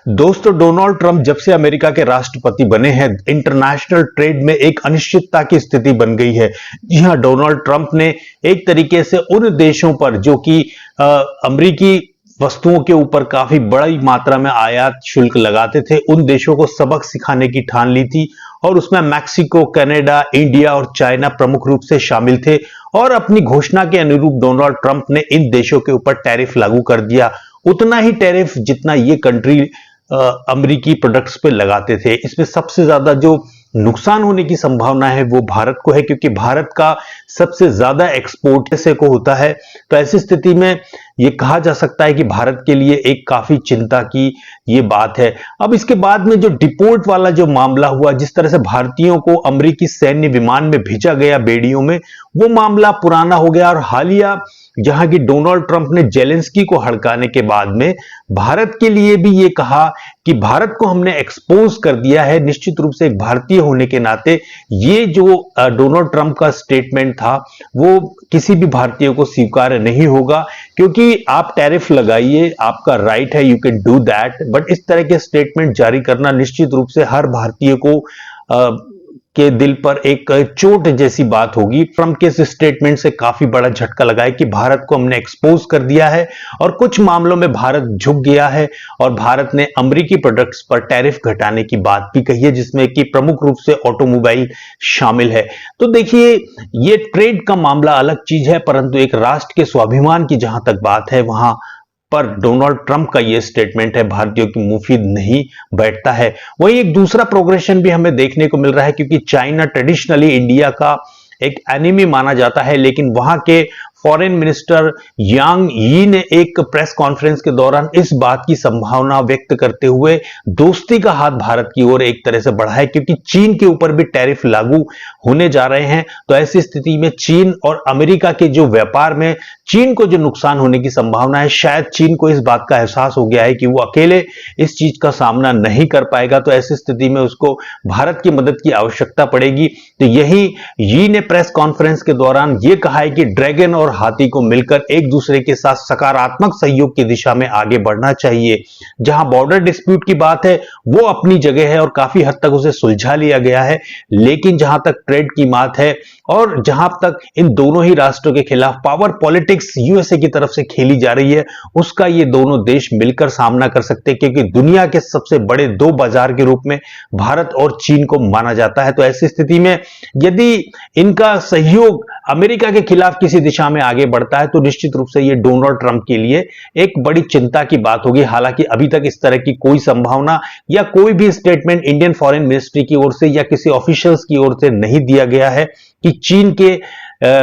दोस्तों, Donald Trump जब से अमेरिका के राष्ट्रपति बने हैं, इंटरनेशनल ट्रेड में एक अनिश्चितता की स्थिति बन गई है। जी हां, डोनाल्ड ट्रंप ने एक तरीके से उन देशों पर जो कि अमेरिकी वस्तुओं के ऊपर काफी बड़ी मात्रा में आयात शुल्क लगाते थे, उन देशों को सबक सिखाने की ठान ली थी और उसमें मैक्सिको, कनाडा, इंडिया और चाइना प्रमुख रूप से शामिल थे। और अपनी घोषणा के अनुरूप डोनाल्ड ट्रंप ने इन देशों के ऊपर टैरिफ लागू कर दिया, उतना ही टैरिफ जितना ये कंट्री अमेरिकी प्रोडक्ट्स पे लगाते थे। इसमें सबसे ज्यादा जो नुकसान होने की संभावना है वो भारत को है, क्योंकि भारत का सबसे ज्यादा एक्सपोर्ट से को होता है। तो ऐसी स्थिति में ये कहा जा सकता है कि भारत के लिए एक काफी चिंता की ये बात है। अब इसके बाद में जो डिपोर्ट वाला जो मामला हुआ, जिस तरह से भारतीयों को अमेरिकी सैन्य विमान में भेजा गया बेड़ियों में, वो मामला पुराना हो गया। और हालिया जहां की डोनाल्ड ट्रंप ने जेलेंस्की को हड़काने के बाद में भारत के लिए भी ये कहा कि भारत को हमने एक्सपोज कर दिया है। निश्चित रूप से एक भारतीय होने के नाते ये जो डोनाल्ड ट्रंप का स्टेटमेंट था वो किसी भी भारतीय को स्वीकार्य नहीं होगा, क्योंकि आप टैरिफ लगाइए, आपका राइट है, you can do that, but इस तरह के स्टेटमेंट जारी करना निश्चित रूप से हर भारतीय को के दिल पर एक चोट जैसी बात होगी। ट्रंप के इस स्टेटमेंट से काफी बड़ा झटका लगा है कि भारत को हमने एक्सपोज कर दिया है और कुछ मामलों में भारत झुक गया है और भारत ने अमेरिकी प्रोडक्ट्स पर टैरिफ घटाने की बात भी कही है, जिसमें कि प्रमुख रूप से ऑटोमोबाइल शामिल है। तो देखिए, ये ट्रेड का मामला अलग चीज है, परंतु एक राष्ट्र के स्वाभिमान की जहां तक बात है वहां पर डोनाल्ड ट्रंप का यह स्टेटमेंट है भारतीयों की मुफीद नहीं बैठता है। वही एक दूसरा प्रोग्रेशन भी हमें देखने को मिल रहा है, क्योंकि चाइना ट्रेडिशनली इंडिया का एक एनिमी माना जाता है, लेकिन वहां के फॉरेन मिनिस्टर यांग यी ने एक प्रेस कॉन्फ्रेंस के दौरान इस बात की संभावना व्यक्त करते हुए दोस्ती का हाथ भारत की ओर एक तरह से बढ़ा है, क्योंकि चीन के ऊपर भी टैरिफ लागू होने जा रहे हैं। तो ऐसी स्थिति में चीन और अमेरिका के जो व्यापार में चीन को जो नुकसान होने की संभावना है, शायद चीन को इस बात का एहसास हो गया है कि वो अकेले इस चीज का सामना नहीं कर पाएगा। तो ऐसी स्थिति में उसको भारत की मदद की आवश्यकता पड़ेगी। तो यही यी ने प्रेस कॉन्फ्रेंस के दौरान यह कहा है कि ड्रैगन और हाथी को मिलकर एक दूसरे के साथ सकारात्मक सहयोग की दिशा में आगे बढ़ना चाहिए। जहां बॉर्डर डिस्प्यूट की बात है वो अपनी जगह है और काफी हद तक उसे सुलझा लिया गया है, लेकिन जहां तक ट्रेड की बात है और जहां तक इन दोनों ही राष्ट्रों के खिलाफ पावर पॉलिटिक्स यूएसए की तरफ से खेली जा रही है, उसका ये दोनों देश मिलकर सामना कर सकते हैं, क्योंकि दुनिया के सबसे बड़े दो बाजार के रूप में भारत और चीन को माना जाता है। तो ऐसी स्थिति में यदि इनका सहयोग अमेरिका के खिलाफ किसी दिशा में आगे बढ़ता है तो निश्चित रूप से यह डोनाल्ड ट्रंप के लिए एक बड़ी चिंता की बात होगी। हालांकि अभी तक इस तरह की कोई संभावना या कोई भी स्टेटमेंट इंडियन फॉरेन मिनिस्ट्री की ओर से या किसी ऑफिशियल्स की ओर से नहीं दिया गया है कि चीन के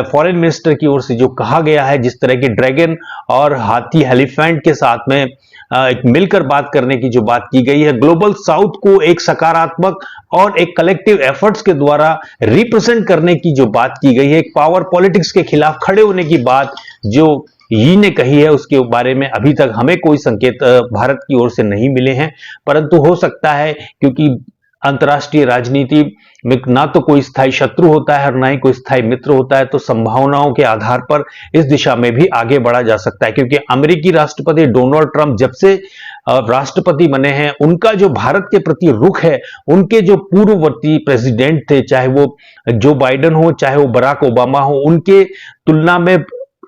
फॉरेन मिनिस्टर की ओर से जो कहा गया है, जिस तरह की ड्रैगन और हाथी एलिफेंट के साथ में एक मिलकर बात करने की जो बात की गई है, ग्लोबल साउथ को एक सकारात्मक और एक कलेक्टिव एफर्ट्स के द्वारा रिप्रेजेंट करने की जो बात की गई है, एक पावर पॉलिटिक्स के खिलाफ खड़े होने की बात जो यी ने कही है, उसके बारे में अभी तक हमें कोई संकेत भारत की ओर से नहीं मिले हैं। परंतु हो सकता है, क्योंकि अंतर्राष्ट्रीय राजनीति में ना तो कोई स्थायी शत्रु होता है और ना ही कोई स्थायी मित्र होता है, तो संभावनाओं के आधार पर इस दिशा में भी आगे बढ़ा जा सकता है। क्योंकि अमेरिकी राष्ट्रपति डोनाल्ड ट्रंप जब से राष्ट्रपति बने हैं, उनका जो भारत के प्रति रुख है, उनके जो पूर्ववर्ती प्रेसिडेंट थे, चाहे वो जो बाइडेन हो चाहे वो बराक ओबामा हो, उनके तुलना में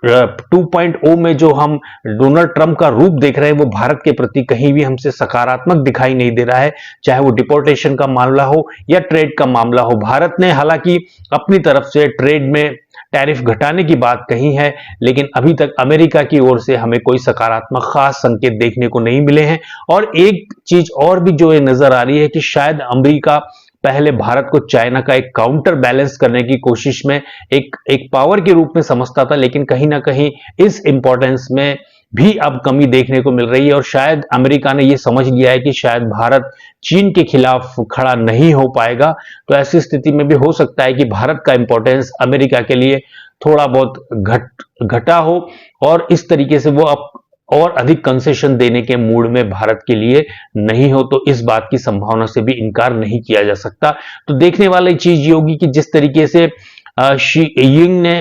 2.0 में जो हम डोनाल्ड ट्रंप का रूप देख रहे हैं वो भारत के प्रति कहीं भी हमसे सकारात्मक दिखाई नहीं दे रहा है। चाहे वो डिपोर्टेशन का मामला हो या ट्रेड का मामला हो, भारत ने हालांकि अपनी तरफ से ट्रेड में टैरिफ घटाने की बात कही है, लेकिन अभी तक अमेरिका की ओर से हमें कोई सकारात्मक खास संकेत देखने को नहीं मिले हैं। और एक चीज और भी जो नजर आ रही है कि शायद अमेरिका पहले भारत को चाइना का एक काउंटर बैलेंस करने की कोशिश में एक पावर के रूप में समझता था, लेकिन कहीं ना कहीं इस इंपॉर्टेंस में भी अब कमी देखने को मिल रही है। और शायद अमेरिका ने यह समझ लिया है कि शायद भारत चीन के खिलाफ खड़ा नहीं हो पाएगा। तो ऐसी स्थिति में भी हो सकता है कि भारत का इंपॉर्टेंस अमेरिका के लिए थोड़ा बहुत घटा हो और इस तरीके से वो अब और अधिक कंसेशन देने के मूड में भारत के लिए नहीं हो। तो इस बात की संभावना से भी इनकार नहीं किया जा सकता। तो देखने वाली चीज ये होगी कि जिस तरीके से शी यिंग ने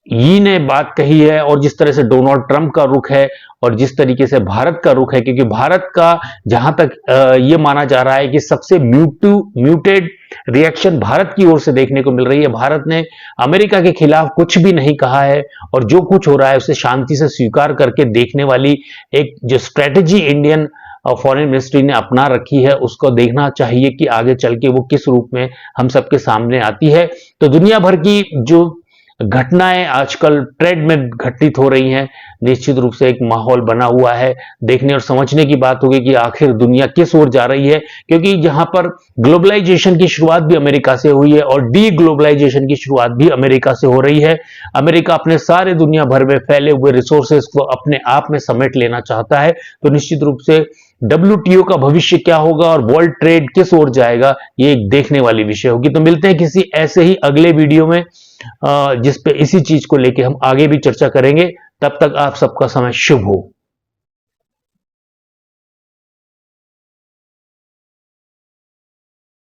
यी ने बात कही है और जिस तरह से डोनाल्ड ट्रंप का रुख है और जिस तरीके से भारत का रुख है, क्योंकि भारत का जहां तक ये माना जा रहा है कि सबसे म्यूटेड रिएक्शन भारत की ओर से देखने को मिल रही है। भारत ने अमेरिका के खिलाफ कुछ भी नहीं कहा है और जो कुछ हो रहा है उसे शांति से स्वीकार करके देखने वाली एक जो स्ट्रेटेजी इंडियन फॉरेन मिनिस्ट्री ने अपना रखी है, उसको देखना चाहिए कि आगे चल के वो किस रूप में हम सबके सामने आती है। तो दुनिया भर की जो घटनाएं आजकल ट्रेड में घटित हो रही हैं, निश्चित रूप से एक माहौल बना हुआ है। देखने और समझने की बात होगी कि आखिर दुनिया किस ओर जा रही है, क्योंकि जहां पर ग्लोबलाइजेशन की शुरुआत भी अमेरिका से हुई है और डी ग्लोबलाइजेशन की शुरुआत भी अमेरिका से हो रही है। अमेरिका अपने सारे दुनिया भर में फैले हुए रिसोर्सेज को अपने आप में समेट लेना चाहता है। तो निश्चित रूप से WTO का भविष्य क्या होगा और वर्ल्ड ट्रेड किस ओर जाएगा, ये एक देखने वाली विषय होगी। तो मिलते हैं किसी ऐसे ही अगले वीडियो में जिस पे इसी चीज को लेके हम आगे भी चर्चा करेंगे। तब तक आप सबका समय शुभ हो।